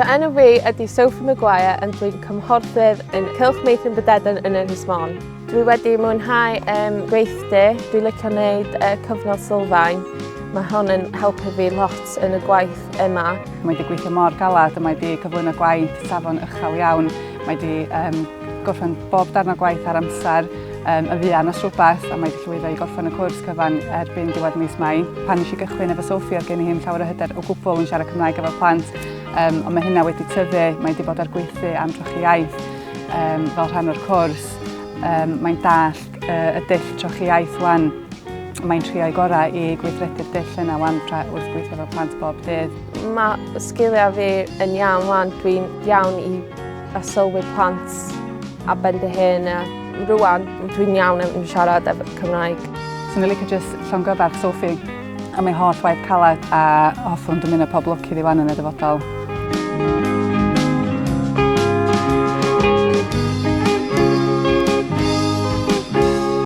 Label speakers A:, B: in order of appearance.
A: Fy enw fi ydy Sophie Maguire yn dwi'n cymhorthydd yn Cylch Meithrin Bydeden yn Ynys Môn. Dwi wedi mwynhau gweithdy, dwi'n licio wneud cyfnod sylfaen. Mae hwn yn helpu fi lot yn y gwaith yma.
B: Mae wedi gweithio mor galad a mae wedi cyflwyno gwaith safon uchel iawn. Mae wedi gorffen bob darn o gwaith ar amser. Y fuan os rhywbeth a mae wedi llwyddo i gorffen y cwrs cyfan erbyn diwedd mis Mai. Pan nes i gychwyn efo Sophie oedd gen i hi'n llawer o hyder o gwbl yn siarad Cymraeg efo plant, ond mae hynna wedi tyfu, mae wedi bod ar gweithlu am trochi iaith fel rhan o'r cwrs. Mae'n dallt y dull trochi iaith wan. Mae'n trio ei gorau i gweithredu'r dull yna wan wrth gweithio efo plant bob dydd.
A: Mae sgiliau fi yn iawn wan, dwi'n iawn i sylwi plant a bendy hyn a rwan dwi'n iawn yn siarad efo Cymraeg.
B: Swn i'n licio jyst llongyfarch Sophie am ei holl waith caled a hoffwn dymuno pob lwc iddi wan yn y dyfodol.